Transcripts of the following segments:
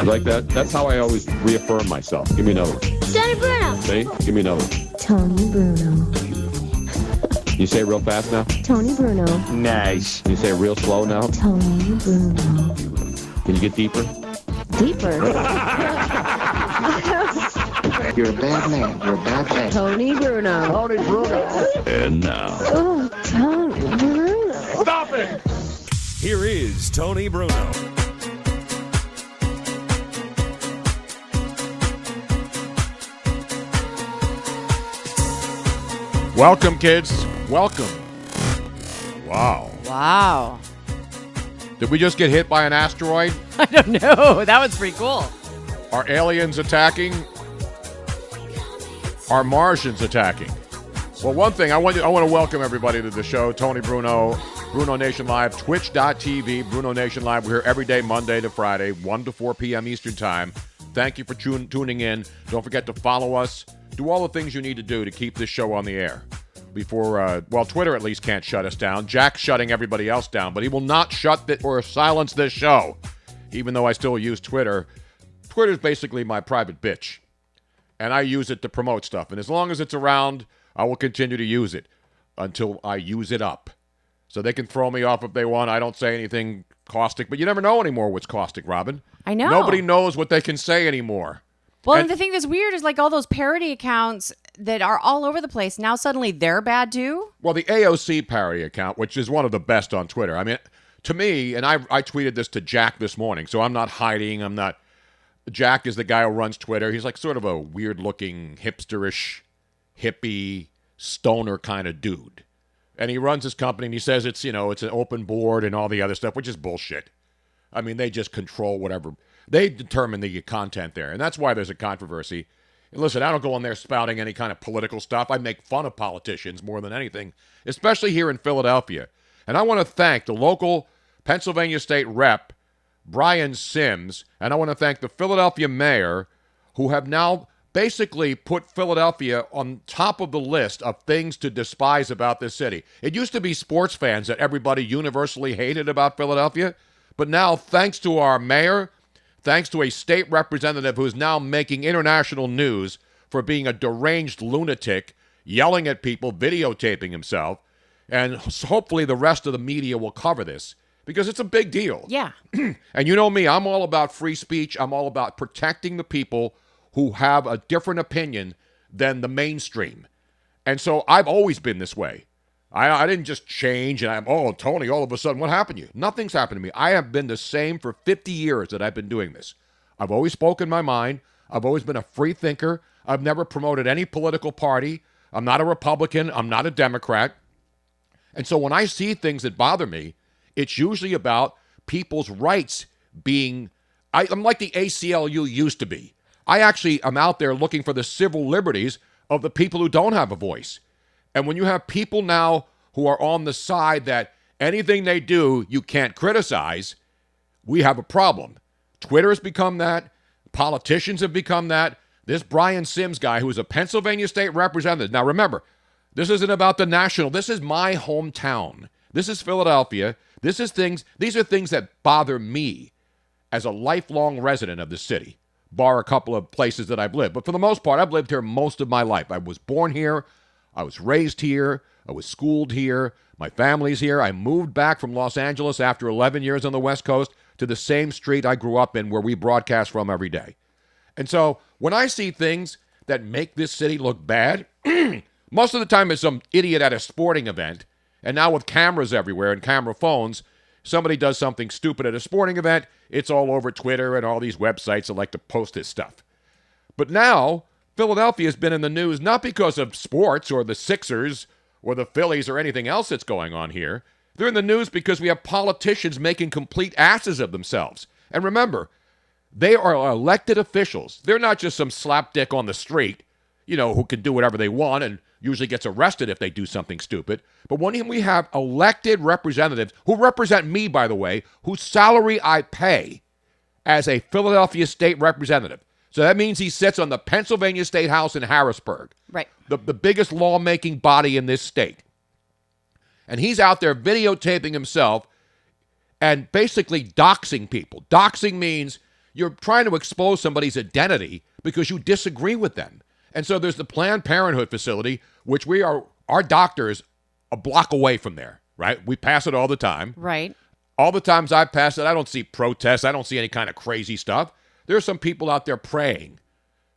like that? That's how I always reaffirm myself. Give me another one. Tony Bruno. See? Give me another one. Tony Bruno. You say it real fast now? Tony Bruno. Nice. Can you say it real slow now? Tony Bruno. Can you get deeper? Deeper. You're a bad man. You're a bad man. Tony Bruno. Tony Bruno. And now. Oh, Tony Bruno. Stop it! Here is Tony Bruno. Welcome, kids. Welcome. Wow. Wow. Did we just get hit by an asteroid? I don't know. That was pretty cool. Are aliens attacking? Are Martians attacking? Well, one thing, I want to welcome everybody to the show. Tony Bruno, BrunoNation Live, twitch.tv, BrunoNation Live. We're here every day, Monday to Friday, 1 to 4 p.m. Eastern Time. Thank you for tuning in. Don't forget to follow us. Do all the things you need to do to keep this show on the air. Before, Twitter at least can't shut us down. Jack's shutting everybody else down, but he will not shut or silence this show, even though I still use Twitter. Twitter is basically my private bitch, and I use it to promote stuff. And as long as it's around, I will continue to use it until I use it up. So they can throw me off if they want. I don't say anything caustic, but you never know anymore what's caustic, Robin. I know. Nobody knows what they can say anymore. Well, And the thing that's weird is like all those parody accounts that are all over the place. Now suddenly they're bad too. Well, the AOC parody account, which is one of the best on Twitter. I mean, to me, and I tweeted this to Jack this morning, so I'm not hiding. Jack is the guy who runs Twitter. He's like sort of a weird-looking, hipsterish, hippie, stoner kind of dude. And he runs his company, and he says it's an open board and all the other stuff, which is bullshit. I mean, they just control whatever. They determine the content there, and that's why there's a controversy. And listen, I don't go in there spouting any kind of political stuff. I make fun of politicians more than anything, especially here in Philadelphia. And I want to thank the local Pennsylvania State Rep, Brian Sims, and I want to thank the Philadelphia mayor, who have now basically put Philadelphia on top of the list of things to despise about this city. It used to be sports fans that everybody universally hated about Philadelphia, but now, thanks to our mayor, thanks to a state representative who's now making international news for being a deranged lunatic, yelling at people, videotaping himself, and hopefully the rest of the media will cover this, because it's a big deal. Yeah. And you know me, I'm all about free speech. I'm all about protecting the people who have a different opinion than the mainstream. And so I've always been this way. I didn't just change and Tony, all of a sudden, what happened to you? Nothing's happened to me. I have been the same for 50 years that I've been doing this. I've always spoken my mind. I've always been a free thinker. I've never promoted any political party. I'm not a Republican. I'm not a Democrat. And so when I see things that bother me, it's usually about people's rights being... I'm like the ACLU used to be. I actually am out there looking for the civil liberties of the people who don't have a voice. And when you have people now who are on the side that anything they do, you can't criticize, we have a problem. Twitter has become that. Politicians have become that. This Brian Sims guy, who is a Pennsylvania state representative. Now remember, this isn't about the national. This is my hometown. This is Philadelphia. These are things that bother me as a lifelong resident of the city, bar a couple of places that I've lived. But for the most part, I've lived here most of my life. I was born here. I was raised here. I was schooled here. My family's here. I moved back from Los Angeles after 11 years on the West Coast to the same street I grew up in where we broadcast from every day. And so when I see things that make this city look bad, most of the time it's some idiot at a sporting event. And now with cameras everywhere and camera phones, somebody does something stupid at a sporting event, it's all over Twitter and all these websites that like to post this stuff. But now, Philadelphia has been in the news not because of sports or the Sixers or the Phillies or anything else that's going on here. They're in the news because we have politicians making complete asses of themselves. And remember, they are elected officials. They're not just some slapdick on the street, who can do whatever they want and usually gets arrested if they do something stupid. But when we have elected representatives, who represent me, by the way, whose salary I pay as a Philadelphia state representative. So that means he sits on the Pennsylvania State House in Harrisburg. Right. The biggest lawmaking body in this state. And he's out there videotaping himself and basically doxing people. Doxing means You're trying to expose somebody's identity because you disagree with them. And so there's the Planned Parenthood facility, which our doctors a block away from there, right? We pass it all the time. Right. All the times I've passed it, I don't see protests. I don't see any kind of crazy stuff. There are some people out there praying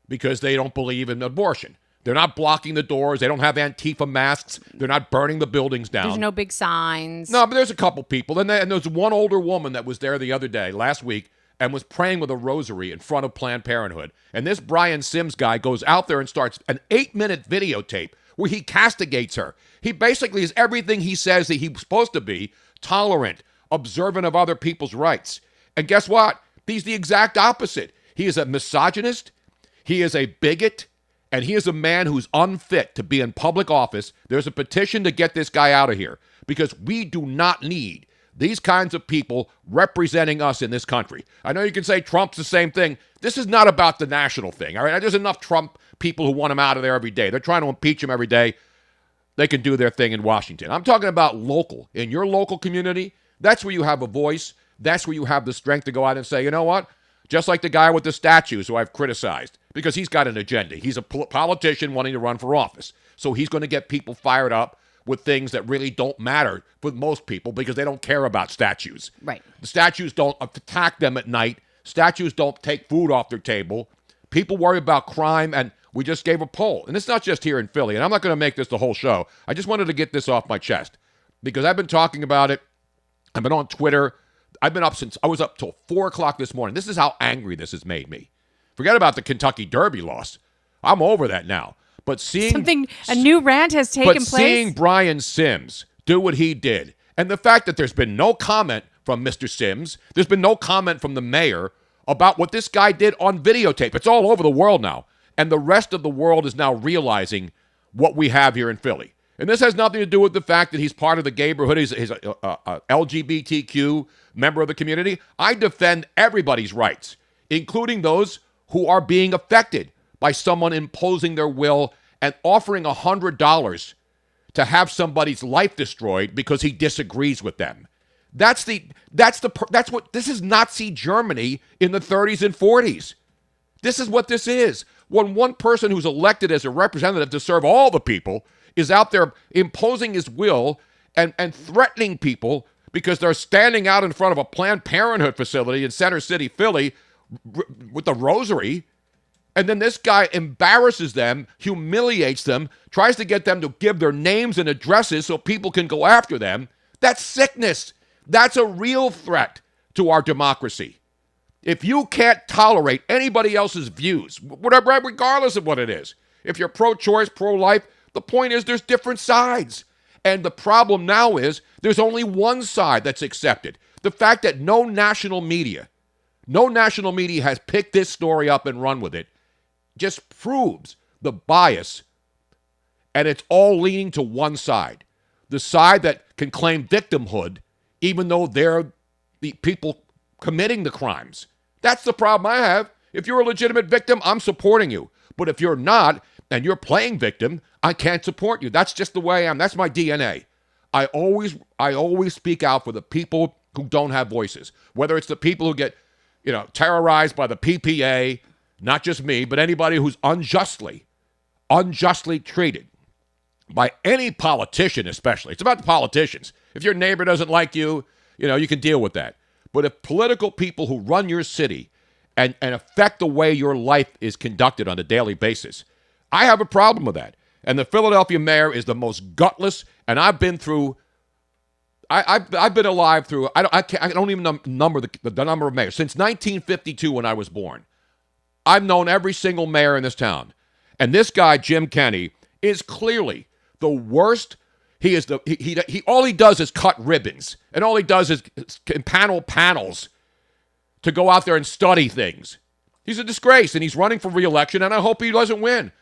because they don't believe in abortion. They're not blocking the doors. They don't have Antifa masks. They're not burning the buildings down. There's no big signs. No, but there's a couple people. And there's one older woman that was there the other day, last week, and was praying with a rosary in front of Planned Parenthood. And this Brian Sims guy goes out there and starts an 8-minute videotape where he castigates her. He basically is everything he says that he's supposed to be: tolerant, observant of other people's rights. And guess what? He's the exact opposite. He is a misogynist. He is a bigot. And he is a man who's unfit to be in public office. There's a petition to get this guy out of here because we do not need these kinds of people representing us in this country. I know you can say Trump's the same thing. This is not about the national thing, all right? There's enough Trump people who want him out of there every day. They're trying to impeach him every day. They can do their thing in Washington. I'm talking about local. In your local community, that's where you have a voice. That's where you have the strength to go out and say, you know what? Just like the guy with the statues who I've criticized, because he's got an agenda. He's a politician wanting to run for office. So he's going to get people fired up with things that really don't matter for most people because they don't care about statues. Right. The statues don't attack them at night. Statues don't take food off their table. People worry about crime, and we just gave a poll. And it's not just here in Philly, and I'm not going to make this the whole show. I just wanted to get this off my chest because I've been talking about it. I've been on Twitter. I've been up since I was up till 4 o'clock this morning. This is how angry this has made me. Forget about the Kentucky Derby loss. I'm over that now. But seeing a new rant has taken place. Seeing Brian Sims do what he did, and the fact that there's been no comment from Mr. Sims, there's been no comment from the mayor about what this guy did on videotape. It's all over the world now, and the rest of the world is now realizing what we have here in Philly. And this has nothing to do with the fact that he's part of the neighborhood. He's a LGBTQ member of the community. I defend everybody's rights, including those who are being affected by someone imposing their will and offering $100 to have somebody's life destroyed because he disagrees with them. That's what this is. Nazi Germany in the 30s and 40s. This is what this is. When one person who's elected as a representative to serve all the people is out there imposing his will and threatening people because they're standing out in front of a Planned Parenthood facility in Center City, Philly, with the rosary, and then this guy embarrasses them, humiliates them, tries to get them to give their names and addresses so people can go after them. That's sickness. That's a real threat to our democracy. If you can't tolerate anybody else's views, whatever, regardless of what it is, if you're pro-choice, pro-life, the point is there's different sides. And the problem now is there's only one side that's accepted. The fact that no national media has picked this story up and run with it just proves the bias. And it's all leaning to one side. The side that can claim victimhood even though they're the people committing the crimes. That's the problem I have. If you're a legitimate victim, I'm supporting you. But if you're not, and you're playing victim, I can't support you. That's just the way I am. That's my DNA. I always speak out for the people who don't have voices. Whether it's the people who get, terrorized by the PPA, not just me, but anybody who's unjustly treated by any politician especially. It's about the politicians. If your neighbor doesn't like you, you can deal with that. But if political people who run your city and affect the way your life is conducted on a daily basis, I have a problem with that. And the Philadelphia mayor is the most gutless, and I've been through, I've been alive through, I don't even number the number of mayors. Since 1952 when I was born, I've known every single mayor in this town. And this guy, Jim Kenney, is clearly the worst. He is all he does is cut ribbons, and all he does is panels to go out there and study things. He's a disgrace, and he's running for re-election, and I hope he doesn't win.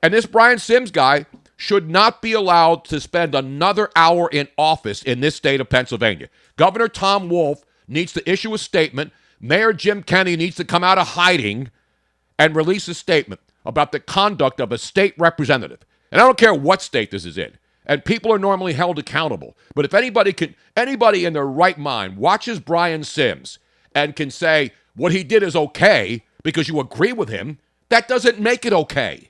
And this Brian Sims guy should not be allowed to spend another hour in office in this state of Pennsylvania. Governor Tom Wolf needs to issue a statement. Mayor Jim Kenney needs to come out of hiding and release a statement about the conduct of a state representative. And I don't care what state this is in. And people are normally held accountable. But if anybody in their right mind watches Brian Sims and can say, what he did is okay because you agree with him, that doesn't make it okay.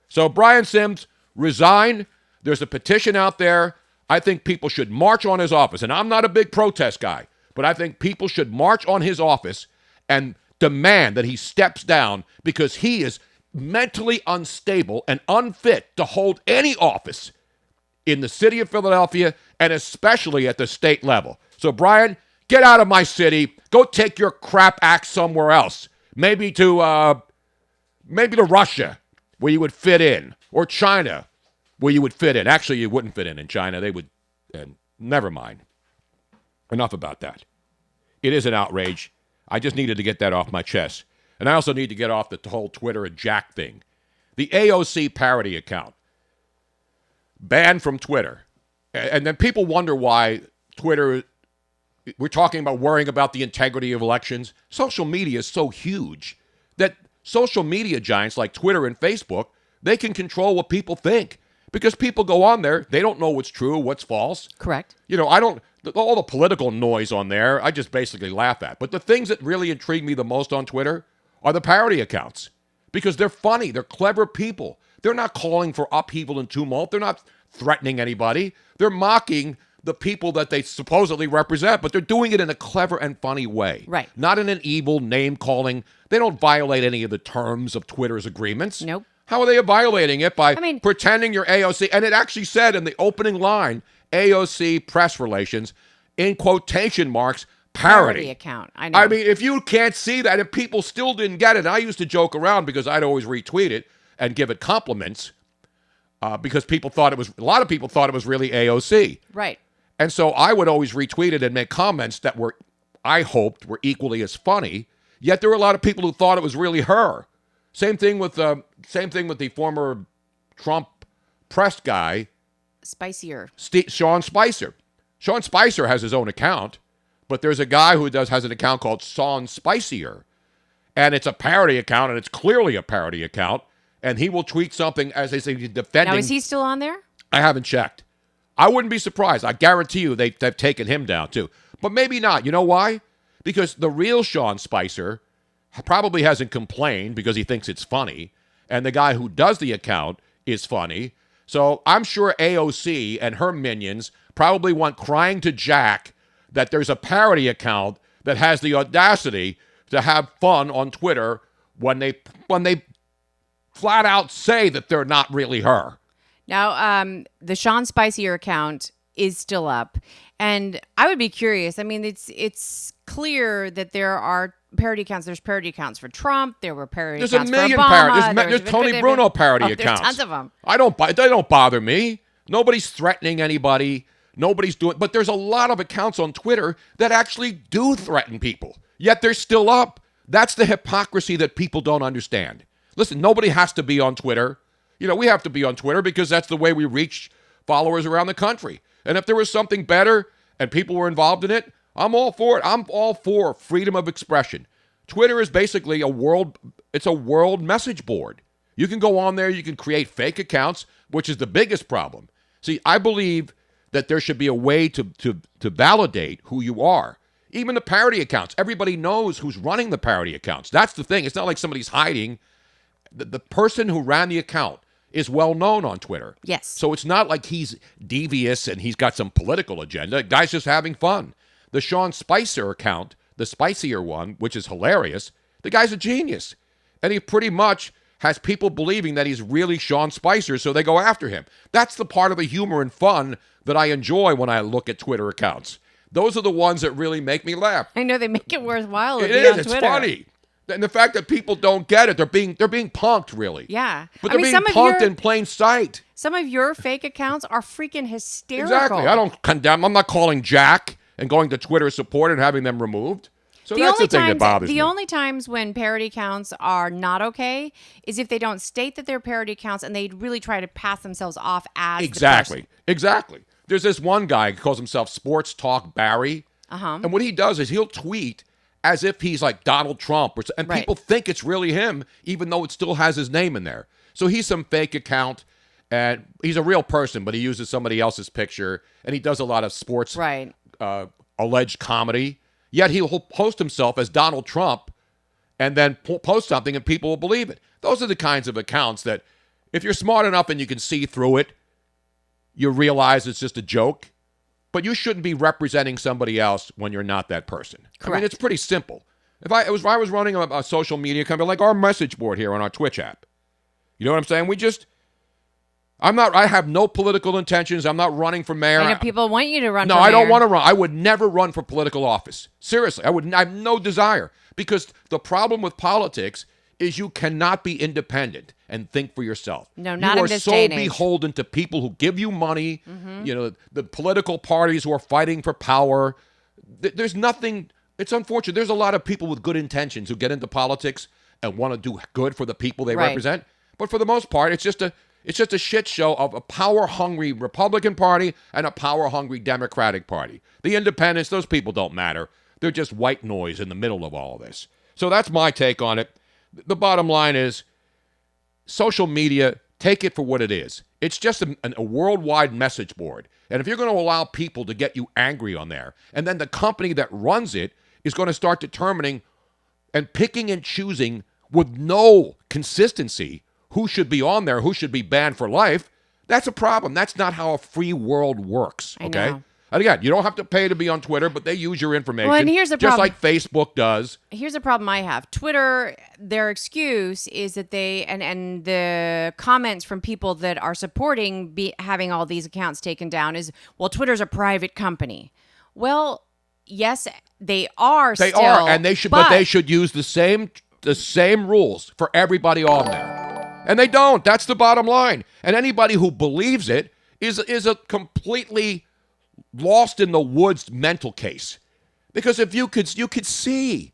So Brian Sims, resign. There's a petition out there. I think people should march on his office. And I'm not a big protest guy, but I think people should march on his office and demand that he steps down because he is mentally unstable and unfit to hold any office in the city of Philadelphia and especially at the state level. So, Brian, get out of my city. Go take your crap act somewhere else. Maybe to Russia, where you would fit in, or China, where you would fit in. Actually, you wouldn't fit in China. They would. Never mind. Enough about that. It is an outrage. I just needed to get that off my chest. And I also need to get off the whole Twitter and Jack thing. The AOC parody account, banned from Twitter. And then people wonder why Twitter, we're talking about worrying about the integrity of elections. Social media is so huge that social media giants like Twitter and Facebook, they can control what people think. Because people go on there, they don't know what's true, what's false. Correct. All the political noise on there, I just basically laugh at. But the things that really intrigue me the most on Twitter are the parody accounts. Because they're funny, they're clever people. They're not calling for upheaval and tumult. They're not threatening anybody. They're mocking the people that they supposedly represent, but they're doing it in a clever and funny way. Right. Not in an evil name-calling. They don't violate any of the terms of Twitter's agreements. Nope. How are they violating it? By pretending you're AOC. And it actually said in the opening line, AOC press relations, in quotation marks, parody account. I know. I mean, if you can't see that, if people still didn't get it, I used to joke around because I'd always retweet it and give it compliments because a lot of people thought it was really AOC. Right. And so I would always retweet it and make comments that I hoped were equally as funny. Yet there were a lot of people who thought it was really her. Same thing with the former Trump press guy, Spicier. Sean Spicer. Sean Spicer has his own account, but there's a guy who has an account called Sean Spicier, and it's a parody account, and it's clearly a parody account, and he will tweet something as they say defending. Now, is he still on there? I haven't checked. I wouldn't be surprised. I guarantee you they've taken him down too, but maybe not. You know why? Because the real Sean Spicer probably hasn't complained because he thinks it's funny, and the guy who does the account is funny. So I'm sure AOC and her minions probably went crying to Jack that there's a parody account that has the audacity to have fun on Twitter when they flat out say that they're not really her. Now, the Sean Spicier account is still up, and I would be curious. I mean, it's clear that there are parody accounts. There's parody accounts for Trump. There were parody accounts for Obama. There's a million parodies. There's Tony Bruno parody accounts. There's tons of them. They don't bother me. Nobody's threatening anybody. Nobody's doing. But there's a lot of accounts on Twitter that actually do threaten people. Yet they're still up. That's the hypocrisy that people don't understand. Listen, nobody has to be on Twitter. We have to be on Twitter because that's the way we reach followers around the country. And if there was something better and people were involved in it, I'm all for it. I'm all for freedom of expression. Twitter is basically a world message board. You can go on there, you can create fake accounts, which is the biggest problem. See, I believe that there should be a way to validate who you are. Even the parody accounts. Everybody knows who's running the parody accounts. That's the thing. It's not like somebody's hiding. The person who ran the account is well known on Twitter. Yes. So it's not like he's devious and he's got some political agenda. The guy's just having fun. The Sean Spicer account, the spicier one, which is hilarious, the guy's a genius. And he pretty much has people believing that he's really Sean Spicer, so they go after him. That's the part of the humor and fun that I enjoy when I look at Twitter accounts. Those are the ones that really make me laugh. I know, they make it worthwhile to It be is. on It's Twitter. funny. And the fact that people don't get it, they're being punked, really. Yeah. But they're being punked in plain sight. Some of your fake accounts are freaking hysterical. Exactly. I don't condemn. I'm not calling Jack and going to Twitter support and having them removed. So that's the thing that bothers me. The only times when parody accounts are not okay is if they don't state that they're parody accounts and they really try to pass themselves off as Exactly. the person. Exactly. There's this one guy who calls himself Sports Talk Barry. And what he does is he'll tweet as if he's like Donald Trump. And people think it's really him, even though it still has his name in there. So he's some fake account, and he's a real person, but he uses somebody else's picture, and he does a lot of sports alleged comedy. Yet he'll post himself as Donald Trump and then post something and people will believe it. Those are the kinds of accounts that if you're smart enough and you can see through it, you realize it's just a joke. But you shouldn't be representing somebody else when you're not that person. Correct. I mean, it's pretty simple. If I was running a social media company like our message board here on our Twitch app, you know what I'm saying? I have no political intentions. I'm not running for mayor. I know people want you to run No, for I don't mayor. want to run. I would never run for political office. Seriously, I have no desire. Because the problem with politics is you cannot be independent and think for yourself. No, not in this You day are and so age. beholden to people who give you money, the political parties who are fighting for power. There's nothing, it's unfortunate. There's a lot of people with good intentions who get into politics and want to do good for the people they Right. represent. But for the most part, it's just a shit show of a power-hungry Republican Party and a power-hungry Democratic Party. The independents, those people don't matter. They're just white noise in the middle of all of this. So that's my take on it. The bottom line is, social media, take it for what it is. It's just a worldwide message board. And if you're going to allow people to get you angry on there, and then the company that runs it is going to start determining and picking and choosing with no consistency who should be on there, who should be banned for life, that's a problem. That's not how a free world works, I okay? know. And again, you don't have to pay to be on Twitter, but they use your information. Well, and here's the just problem. like Facebook does. Here's a problem I have. Twitter, their excuse is that they and the comments from people that are supporting having all these accounts taken down is, well, Twitter's a private company. Well, yes, they are. They still, are, and they should, but they should use the same rules for everybody on there, and they don't. That's the bottom line. And anybody who believes it is a completely lost in the woods mental case, because if you could see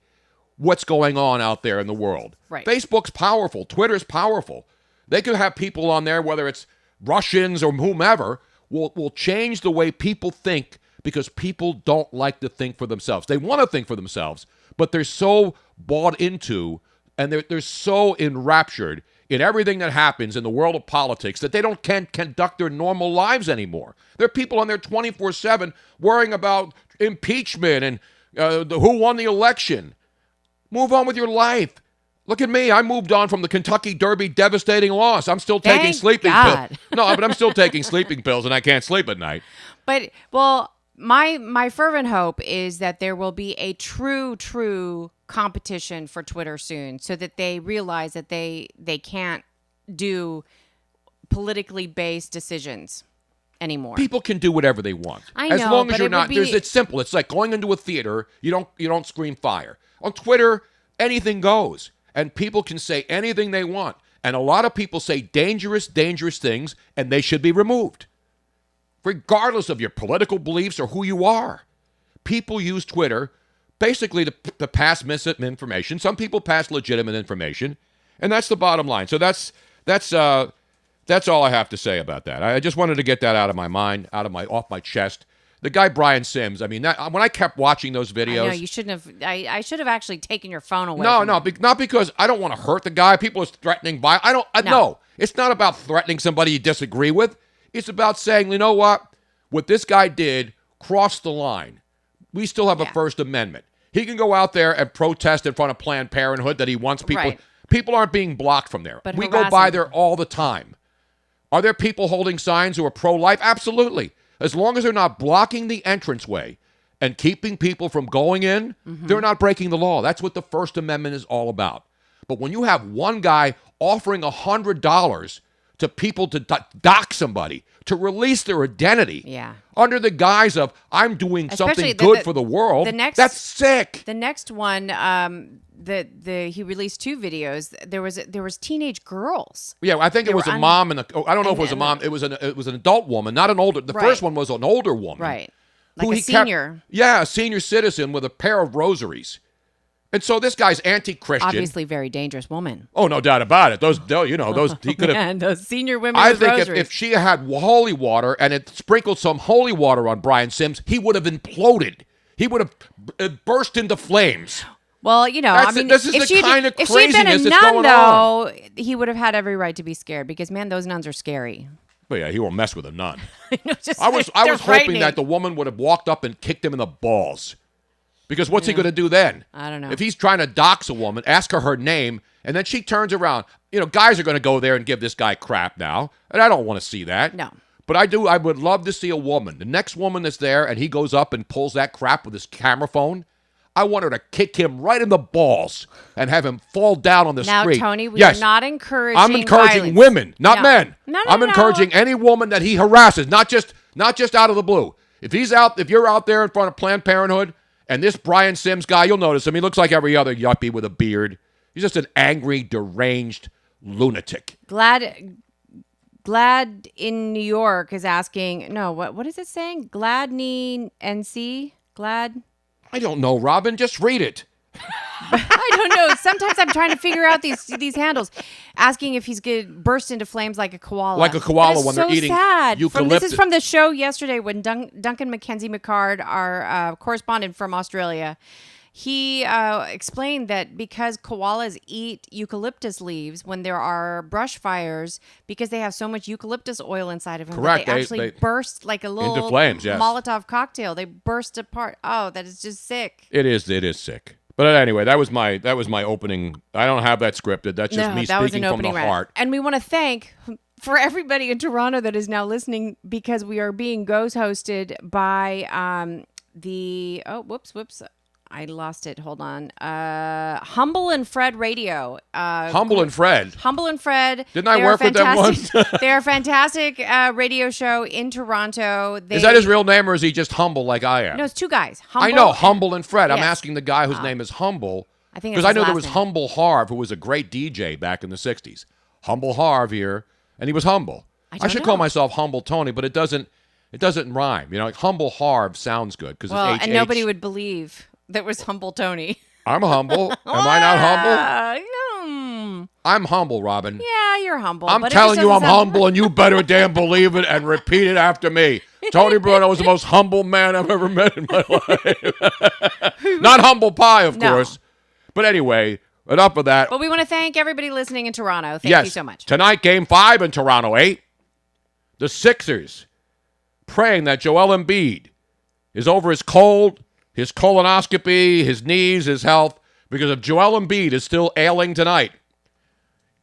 what's going on out there in the world. Right. Facebook's powerful. Twitter's powerful. They could have people on there, whether it's Russians or whomever, will change the way people think, because people don't like to think for themselves. They want to think for themselves, but they're so bought into and they're so enraptured in everything that happens in the world of politics that they can't conduct their normal lives anymore. There are people on there 24/7 worrying about impeachment and who won the election. Move on with your life. Look at me. I moved on from the Kentucky Derby devastating loss. I'm still taking Thank sleeping God. pills. No, but I'm still taking sleeping pills and I can't sleep at night. But, well, my fervent hope is that there will be a true competition for Twitter soon, so that they realize that they can't do politically based decisions anymore. People can do whatever they want. I As know, long as but you're it not, would be- it's simple. It's like going into a theater, you don't scream fire. On Twitter, anything goes. And people can say anything they want. And a lot of people say dangerous things, and they should be removed. Regardless of your political beliefs or who you are. People use Twitter basically to pass misinformation. Some people pass legitimate information. And that's the bottom line. So that's all I have to say about that. I just wanted to get that out of my mind, off my chest. The guy Brian Sims. I mean, when I kept watching those videos, I know you shouldn't have. I should have actually taken your phone away. No, from him. not because I don't want to hurt the guy. People are threatening by. No, it's not about threatening somebody you disagree with. It's about saying, you know what this guy did crossed the line. We still have a First Amendment. He can go out there and protest in front of Planned Parenthood that he wants people. Right. People aren't being blocked from there. But We go by harassing. there all the time. Are there people holding signs who are pro-life? Absolutely. As long as they're not blocking the entranceway and keeping people from going in, they're not breaking the law. That's what the First Amendment is all about. But when you have one guy offering $100 to people to dock somebody, to release their identity, under the guise of, I'm doing Especially something good for the world, that's sick. The next one, he released 2 videos. There was teenage girls. Yeah, I think it They was were a mom and I don't know if it was a and mom. It was an adult woman, not an older. The Right. first one was an older woman, Right. who Like a he kept- senior. a senior citizen with a pair of rosaries. And so this guy's anti-Christian. Obviously, very dangerous woman. Oh, no doubt about it. Those he could have. Man, those senior women I with think rosaries. if she had holy water and it sprinkled some holy water on Brian Sims, he would have imploded. He would have burst into flames. Well, This is the kind of if she'd been a craziness that's nun, going though, he would have had every right to be scared because, man, those nuns are scary. But yeah, he won't mess with a nun. Just- I was they're hoping frightening. that the woman would have walked up and kicked him in the balls. Because what's he going to do then? I don't know. If he's trying to dox a woman, ask her name, and then she turns around. Guys are going to go there and give this guy crap now, and I don't want to see that. No. But I would love to see a woman. The next woman that's there, and he goes up and pulls that crap with his camera phone, I want her to kick him right in the balls and have him fall down on the street. Now, Tony, we are not encouraging I'm encouraging violence. women, not men. No, I'm encouraging any woman that he harasses, not just out of the blue. If you're out there in front of Planned Parenthood, and this Brian Sims guy, you'll notice him. He looks like every other yuppie with a beard. He's just an angry, deranged lunatic. Glad in New York is asking. No, what is it saying? Gladney NC? Glad. I don't know, Robin. Just read it. I don't know. Sometimes I'm trying to figure out these handles. Asking if he's going to burst into flames like a koala. Like a koala That is when so they're eating sad. eucalyptus. This is from the show yesterday when Duncan Mackenzie McCard, our correspondent from Australia, he explained that because koalas eat eucalyptus leaves when there are brush fires, because they have so much eucalyptus oil inside of them, Correct. they actually burst like a little into flames, yes. Molotov cocktail. They burst apart. Oh, that is just sick. It is sick. But anyway, that was my opening. I don't have that scripted. That's just me speaking from the heart. And we want to thank for everybody in Toronto that is now listening, because we are being ghost hosted by whoops. I lost it. Hold on. Humble and Fred Radio. Humble and Fred. Didn't I work with them once? They're a fantastic radio show in Toronto. Is that his real name, or is he just humble like I am? No, it's two guys. I know, Humble and Fred. I'm Yes. asking the guy whose name is Humble. I think because that's I know his there last was name. Humble Harv, who was a great DJ back in the 60s. Humble Harv here, and he was humble. I should call myself Humble Tony, but it doesn't rhyme. Like Humble Harv sounds good because it's and nobody would believe that was Humble Tony. I'm humble. Am I not humble? I'm humble, Robin. Yeah, you're humble. I'm but telling you I'm humble, and you better damn believe it and repeat it after me. Tony Bruno was the most humble man I've ever met in my life. Not humble pie, of course. But anyway, enough of that. But we want to thank everybody listening in Toronto. Thank you so much. Tonight, Game 5 in Toronto, 8. The Sixers praying that Joel Embiid is over his cold, his colonoscopy, his knees, his health, because if Joel Embiid is still ailing tonight,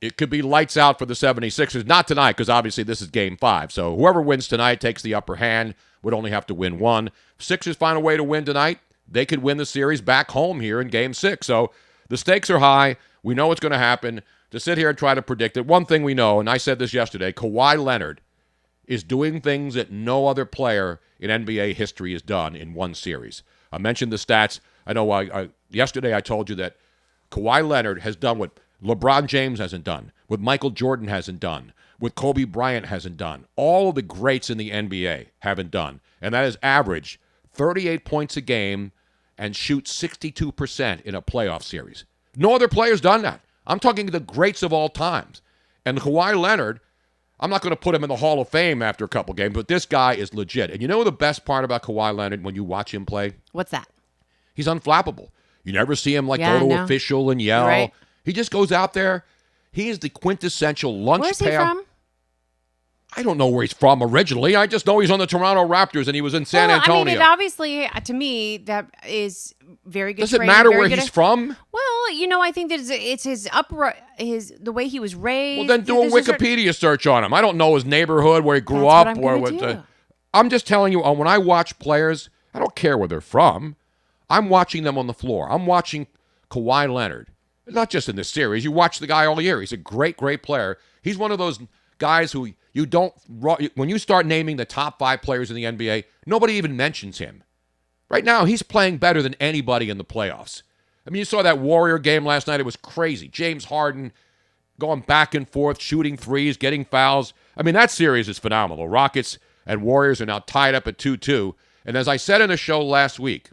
it could be lights out for the 76ers. Not tonight, because obviously this is Game 5. So whoever wins tonight takes the upper hand, would only have to win one. If Sixers find a way to win tonight, they could win the series back home here in Game 6. So the stakes are high. We know what's going to happen. To sit here and try to predict it, one thing we know, and I said this yesterday, Kawhi Leonard is doing things that no other player in NBA history has done in one series. I mentioned the stats. I know yesterday I told you that Kawhi Leonard has done what LeBron James hasn't done, what Michael Jordan hasn't done, what Kobe Bryant hasn't done. All of the greats in the NBA haven't done. And that is average 38 points a game and shoot 62% in a playoff series. No other player's done that. I'm talking the greats of all times. And Kawhi Leonard, I'm not going to put him in the Hall of Fame after a couple games, but this guy is legit. And you know the best part about Kawhi Leonard when you watch him play? What's that? He's unflappable. You never see him go to official and yell. Right. He just goes out there. He is the quintessential lunch Where's he pail. from? I don't know where he's from originally. I just know he's on the Toronto Raptors and he was in San Antonio. I mean, it obviously, to me, that is very good. Does it training, matter very where good he's from? Well, I think that it's the way he was raised. Well, then do a Wikipedia search on him. I don't know his neighborhood, where he grew That's up. what I'm or gonna what. do. I'm just telling you, when I watch players, I don't care where they're from. I'm watching them on the floor. I'm watching Kawhi Leonard. Not just in this series. You watch the guy all year. He's a great, great player. He's one of those guys who you don't, when you start naming the top 5 players in the NBA, nobody even mentions him. Right now, he's playing better than anybody in the playoffs. I mean, you saw that Warrior game last night. It was crazy. James Harden going back and forth, shooting threes, getting fouls. I mean, that series is phenomenal. Rockets and Warriors are now tied up at 2-2. And as I said in a show last week,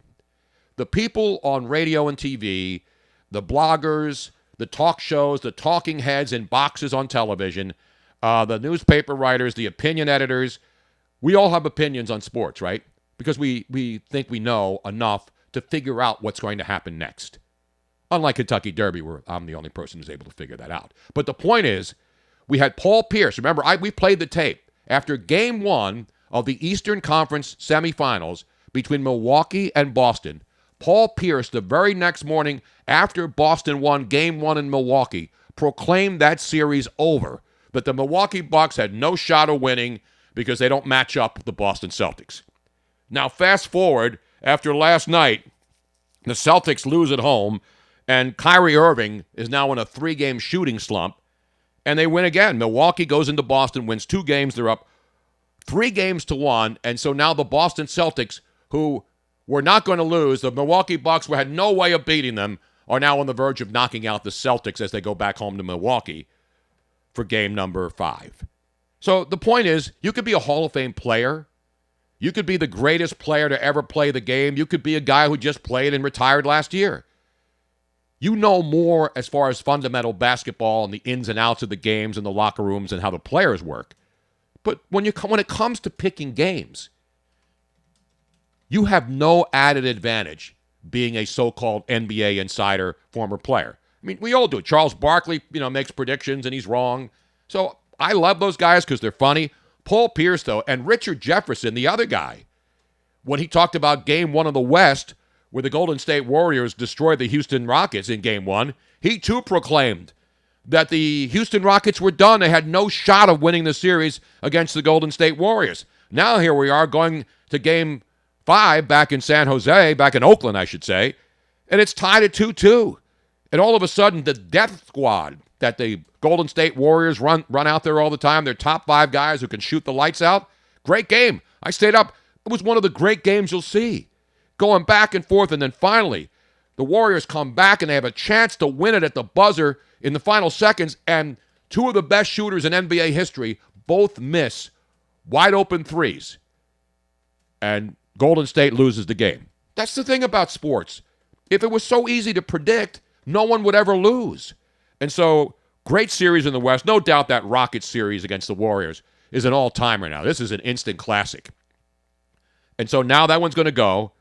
the people on radio and TV, the bloggers, the talk shows, the talking heads in boxes on television, the newspaper writers, the opinion editors, we all have opinions on sports, right? Because we think we know enough to figure out what's going to happen next. Unlike Kentucky Derby, where I'm the only person who's able to figure that out. But the point is, we had Paul Pierce. Remember, we played the tape. After Game 1 of the Eastern Conference semifinals between Milwaukee and Boston, Paul Pierce, the very next morning after Boston won Game 1 in Milwaukee, proclaimed that series over, that the Milwaukee Bucks had no shot of winning because they don't match up with the Boston Celtics. Now, fast forward, after last night, the Celtics lose at home, and Kyrie Irving is now in a 3-game shooting slump, and they win again. Milwaukee goes into Boston, wins 2 games. They're up 3-1, and so now the Boston Celtics, who were not going to lose, the Milwaukee Bucks had no way of beating them, are now on the verge of knocking out the Celtics as they go back home to Milwaukee for game number 5. So the point is, you could be a Hall of Fame player. You could be the greatest player to ever play the game. You could be a guy who just played and retired last year. You know more as far as fundamental basketball and the ins and outs of the games and the locker rooms and how the players work. But when it comes to picking games, you have no added advantage being a so-called NBA insider, former player. I mean, we all do it. Charles Barkley, makes predictions and he's wrong. So I love those guys because they're funny. Paul Pierce, though, and Richard Jefferson, the other guy, when he talked about Game 1 of the West, where the Golden State Warriors destroyed the Houston Rockets in Game 1, he too proclaimed that the Houston Rockets were done. They had no shot of winning the series against the Golden State Warriors. Now here we are going to Game 5 back in San Jose, back in Oakland, I should say, and it's tied at 2-2. And all of a sudden, the death squad that the Golden State Warriors run out there all the time, their top 5 guys who can shoot the lights out, great game. I stayed up. It was one of the great games you'll see. Going back and forth, and then finally, the Warriors come back and they have a chance to win it at the buzzer in the final seconds, and 2 of the best shooters in NBA history both miss wide open threes. And Golden State loses the game. That's the thing about sports. If it was so easy to predict, no one would ever lose. And so, great series in the West. No doubt that Rockets series against the Warriors is an all-timer now. This is an instant classic. And so now that one's going to go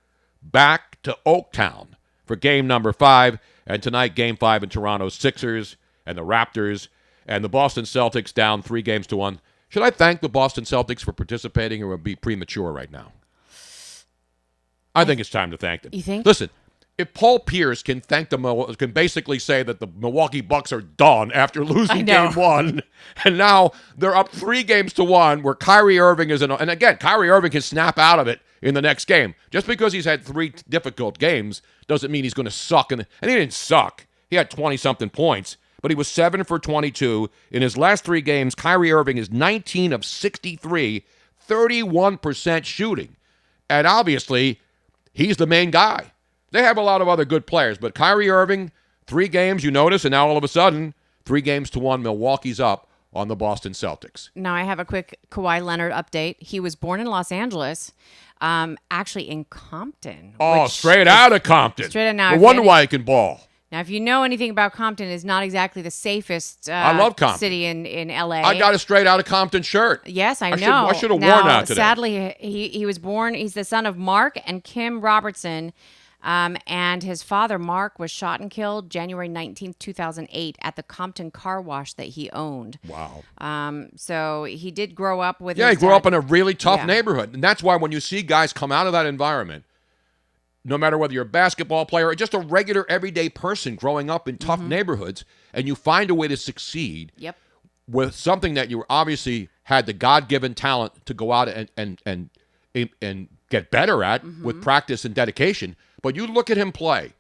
back to Oaktown for game number 5. And tonight, game 5 in Toronto, Sixers and the Raptors and the Boston Celtics down 3-1. Should I thank the Boston Celtics for participating, or would it be premature right now? I think it's time to thank them. You think? Listen, if Paul Pierce can can basically say that the Milwaukee Bucks are done after losing game 1, and now they're up 3-1, where Kyrie Irving is and again, Kyrie Irving can snap out of it in the next game. Just because he's had 3 difficult games doesn't mean he's going to suck. And he didn't suck. He had 20-something points, but he was 7 for 22. In his last 3 games, Kyrie Irving is 19 of 63, 31% shooting. And obviously, he's the main guy. They have a lot of other good players, but Kyrie Irving, 3 games, you notice, and now all of a sudden, 3-1, Milwaukee's up on the Boston Celtics. Now I have a quick Kawhi Leonard update. He was born in Los Angeles, actually in Compton. Oh, straight out of Compton. Straight out now. No wonder why he can ball. Now, if you know anything about Compton, it's not exactly the safest I love Compton. city in L.A. I got a straight out of Compton shirt. Yes, I know. I should have worn that today. Sadly, he was born, he's the son of Mark and Kim Robertson, and his father, Mark, was shot and killed January 19th, 2008 at the Compton car wash that he owned. Wow. So he did grow up with he his grew dad. up in a really tough neighborhood. And that's why when you see guys come out of that environment, no matter whether you're a basketball player or just a regular everyday person growing up in tough neighborhoods, and you find a way to succeed with something that you obviously had the God-given talent to go out and get better at with practice and dedication, but you look at him play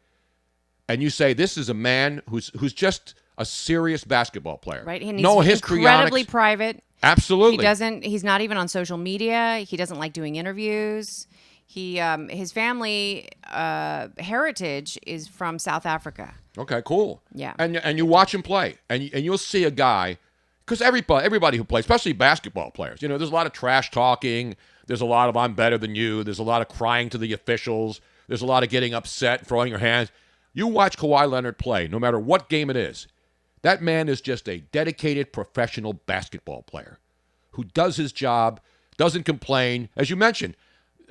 and you say, this is a man who's just a serious basketball player. Right. And no he's histrionics. incredibly private. Absolutely. He's not even on social media. He doesn't like doing interviews. His family heritage is from South Africa. Okay, cool. Yeah. And you watch him play, and you'll see a guy, because everybody who plays, especially basketball players, there's a lot of trash talking. There's a lot of I'm better than you. There's a lot of crying to the officials. There's a lot of getting upset, throwing your hands. You watch Kawhi Leonard play, no matter what game it is. That man is just a dedicated professional basketball player who does his job, doesn't complain. As you mentioned,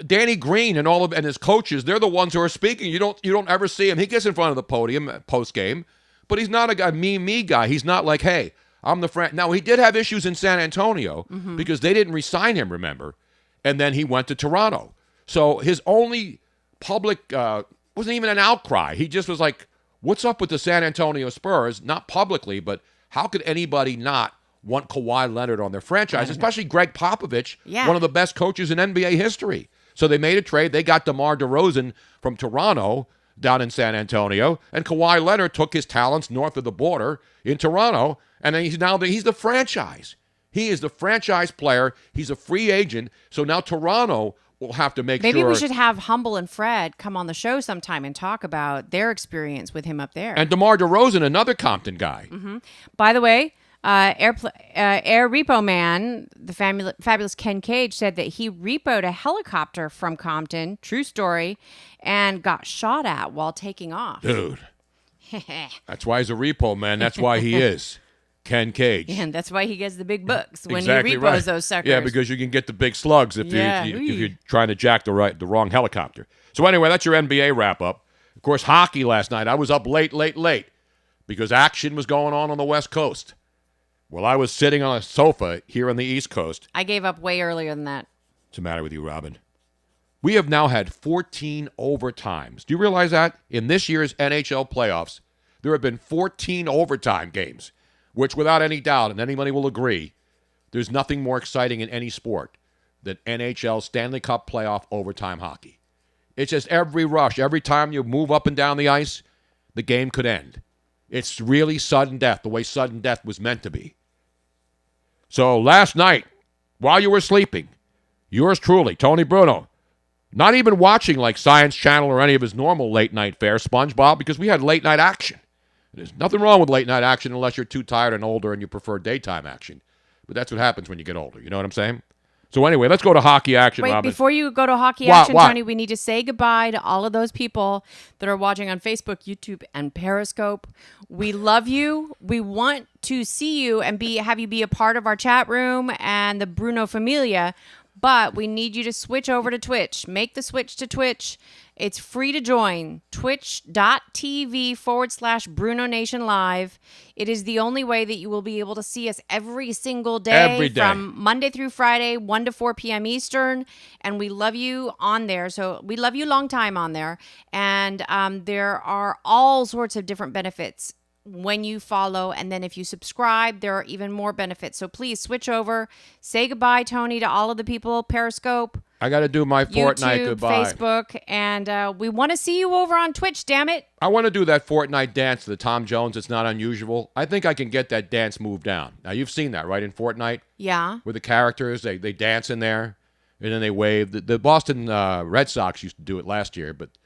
Danny Green and his coaches, they're the ones who are speaking. You don't ever see him. He gets in front of the podium post game, but he's not a me guy. He's not like, hey, I'm the friend. Now, he did have issues in San Antonio because they didn't re-sign him, remember? And then he went to Toronto. So his only public, wasn't even an outcry. He just was like, what's up with the San Antonio Spurs? Not publicly, but how could anybody not want Kawhi Leonard on their franchise, especially Greg Popovich, one of the best coaches in NBA history. So they made a trade. They got DeMar DeRozan from Toronto down in San Antonio, and Kawhi Leonard took his talents north of the border in Toronto, and then he's the franchise. He is the franchise player. He's a free agent. So now Toronto will have to make sure. Maybe we should have Humble and Fred come on the show sometime and talk about their experience with him up there. And DeMar DeRozan, another Compton guy. Mm-hmm. By the way, Air Repo Man, the fabulous Ken Cage, said that he repoed a helicopter from Compton, true story, and got shot at while taking off. Dude. That's why he's a repo man. That's why he is. Ken Cage. And that's why he gets the big bucks when exactly he repos right. those suckers. Yeah, because you can get the big slugs if you're trying to jack the wrong helicopter. So anyway, that's your NBA wrap-up. Of course, hockey last night. I was up late because action was going on the West Coast. Well, I was sitting on a sofa here on the East Coast. I gave up way earlier than that. What's the matter with you, Robin? We have now had 14 overtimes. Do you realize that? In this year's NHL playoffs, there have been 14 overtime games, which without any doubt, and anybody will agree, there's nothing more exciting in any sport than NHL Stanley Cup playoff overtime hockey. It's just every rush, every time you move up and down the ice, the game could end. It's really sudden death, the way sudden death was meant to be. So last night, while you were sleeping, yours truly, Tony Bruno, not even watching like Science Channel or any of his normal late-night fare, SpongeBob, because we had late-night action. There's nothing wrong with late-night action unless you're too tired and older and you prefer daytime action. But that's what happens when you get older. You know what I'm saying? So anyway, let's go to hockey action, Wait, Robin. before you go to hockey action, Tony, we need to say goodbye to all of those people that are watching on Facebook, YouTube, and Periscope. We love you. We want to see you and have you be a part of our chat room and the Bruno Familia, but we need you to switch over to Twitch. Make the switch to Twitch. It's free to join. Twitch.tv/BrunoNation Live. It is the only way that you will be able to see us every single day. Every day. From Monday through Friday, 1 to 4 p.m. Eastern. And we love you on there. So we love you long time on there. And there are all sorts of different benefits when you follow. And then if you subscribe, there are even more benefits. So please switch over. Say goodbye, Tony, to all of the people. Periscope. I got to do my Fortnite YouTube, goodbye. Facebook, and we want to see you over on Twitch, damn it. I want to do that Fortnite dance to the Tom Jones. It's not unusual. I think I can get that dance move down. Now, you've seen that, right, in Fortnite? Yeah. With the characters, they dance in there, and then they wave. The Boston Red Sox used to do it last year, but